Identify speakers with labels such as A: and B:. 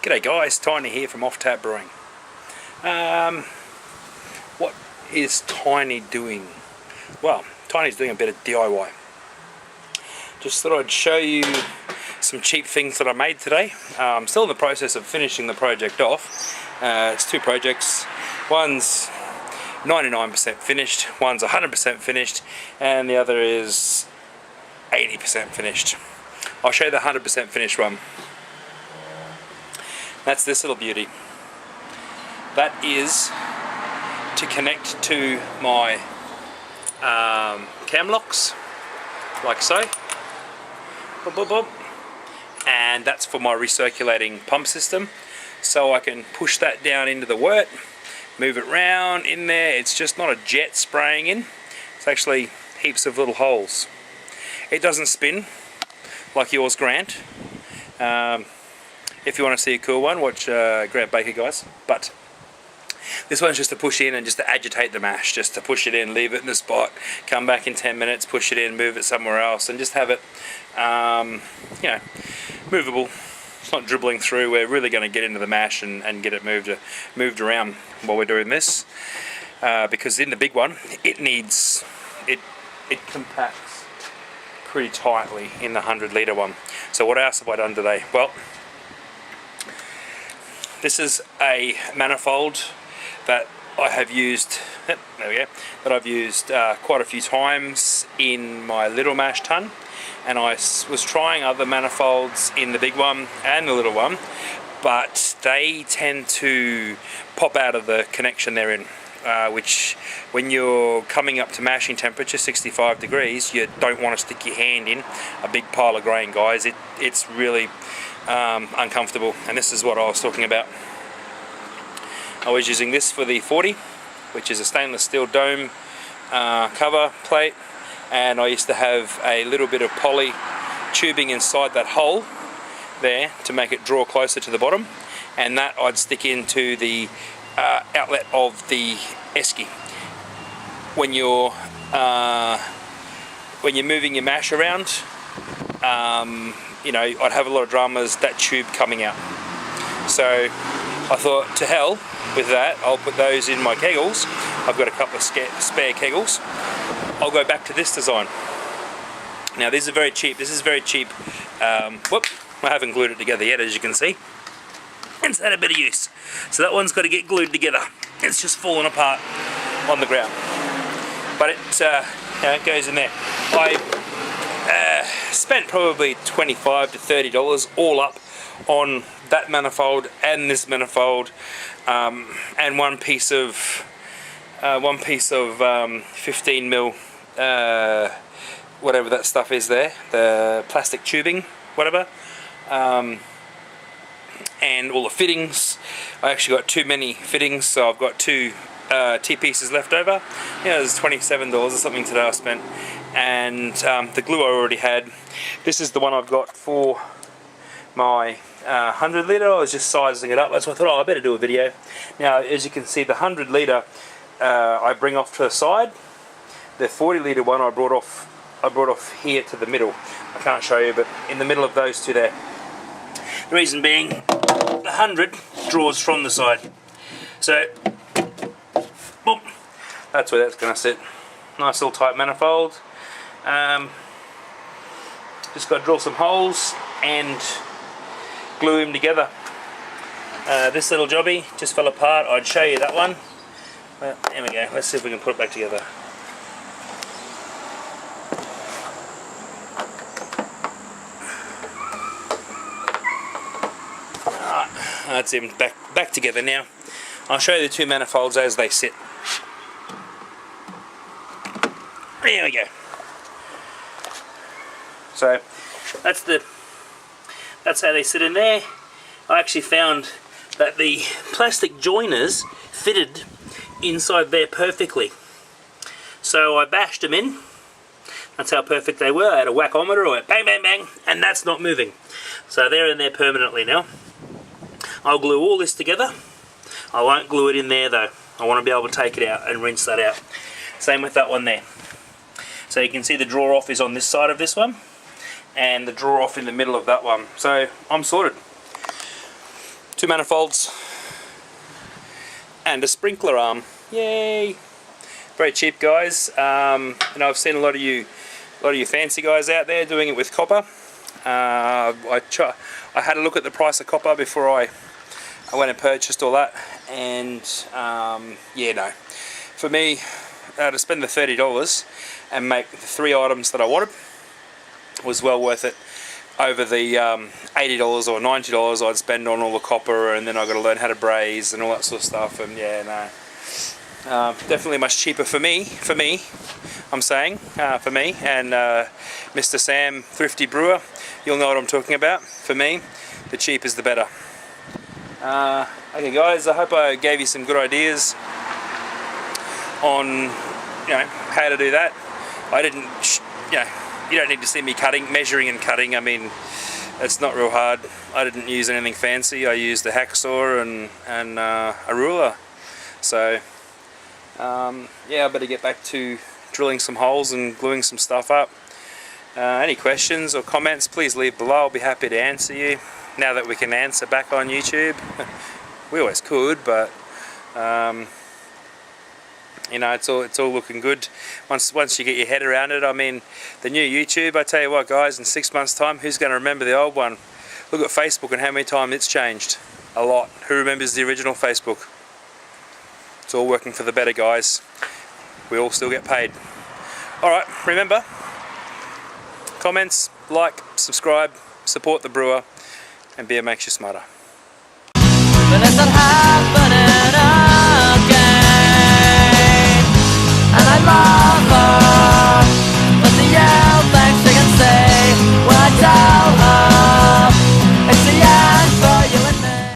A: G'day guys, Tiny here from Offtap Brewing. What is Tiny doing? Well, Tiny's doing a bit of DIY. Just thought I'd show you some cheap things that I made today. I'm still in the process of finishing the project off. It's two projects. One's 99% finished, one's 100% finished, and the other is 80% finished. I'll show you the 100% finished one. That's this little beauty. That is to connect to my cam locks, like so. Boop, boop, boop. And that's for my recirculating pump system. So I can push that down into the wort, move it round in there. It's just not a jet spraying in. It's actually heaps of little holes. It doesn't spin like yours, Grant. If you want to see a cool one, watch Grant Baker, guys. But this one's just to push in and just to agitate the mash, just to push it in, leave it in the spot, come back in 10 minutes, push it in, move it somewhere else, and just have it, you know, movable. It's not dribbling through. We're really going to get into the mash and get it moved around while we're doing this, because in the big one, it compacts pretty tightly in the 100-litre one. So what else have I done today? Well, this is a manifold that I have used, there we go, that I've used quite a few times in my little mash tun, and I was trying other manifolds in the big one and the little one, but they tend to pop out of the connection they're in, which when you're coming up to mashing temperature, 65 degrees, you don't want to stick your hand in a big pile of grain, guys. It's really uncomfortable, and this is what I was talking about. I was using this for the 40, which is a stainless steel dome cover plate, and I used to have a little bit of poly tubing inside that hole there to make it draw closer to the bottom, and that I'd stick into the outlet of the esky. When you're moving your mash around, you know, I'd have a lot of dramas, that tube coming out. So I thought, to hell with that, I'll put those in my kegels. I've got a couple of spare kegels. I'll go back to this design. Now these are very cheap. This is very cheap. Whoop, I haven't glued it together yet, as you can see. It's had a bit of use. So that one's got to get glued together. It's just fallen apart on the ground. But it, you know, it goes in there. I spent probably $25 to $30 all up on that manifold and this manifold, and one piece of 15 mil, whatever that stuff is there, the plastic tubing, whatever, and all the fittings. I actually got too many fittings, so I've got two T-pieces left over. Yeah, it was $27 or something today I spent. And the glue I already had. This is the one I've got for my 100-litre. I was just sizing it up. That's why I thought, oh, I better do a video. Now, as you can see, the 100-litre I bring off to the side. The 40-litre one I brought off here to the middle. I can't show you, but in the middle of those two there. The reason being, the 100 draws from the side. So, boom, that's where that's going to sit. Nice little tight manifold. Just got to drill some holes and glue them together. This little jobby just fell apart. I'd show you that one. There we go. Let's see if we can put it back together. Alright, that's him back together now. I'll show you the two manifolds as they sit. There we go. So that's how they sit in there. I actually found that the plastic joiners fitted inside there perfectly. So I bashed them in. That's how perfect they were. I had a whackometer, I went bang, bang, bang, and that's not moving. So they're in there permanently now. I'll glue all this together. I won't glue it in there though. I want to be able to take it out and rinse that out. Same with that one there. So you can see the draw off is on this side of this one, and the draw off in the middle of that one. So I'm sorted. 2 manifolds, and a sprinkler arm. Yay! Very cheap, guys. And I've seen a lot of you fancy guys out there doing it with copper. I had a look at the price of copper before I went and purchased all that, and yeah, no. For me, to spend the $30 and make the 3 items that I wanted was well worth it over the $80 or $90 I'd spend on all the copper, and then I got to learn how to braise and all that sort of stuff. And yeah, no. Definitely much cheaper for me, I'm saying, for me, and Mr. Sam, Thrifty Brewer, you'll know what I'm talking about. For me, the cheap is the better. Okay guys, I hope I gave you some good ideas on, how to do that. I didn't, you don't need to see me measuring and cutting. I mean, it's not real hard. I didn't use anything fancy. I used a hacksaw and a ruler. So yeah, I better get back to drilling some holes and gluing some stuff up. Any questions or comments, please leave below. I'll be happy to answer you. Now that we can answer back on YouTube. We always could, but it's all looking good once you get your head around it. I mean, the new YouTube, I tell you what guys, in 6 months time, who's going to remember the old one? Look at Facebook and how many times it's changed. A lot. Who remembers the original Facebook? It's all working for the better, guys. We all still get paid. Alright, remember, comments, like, subscribe, support the brewer, and beer makes you smarter.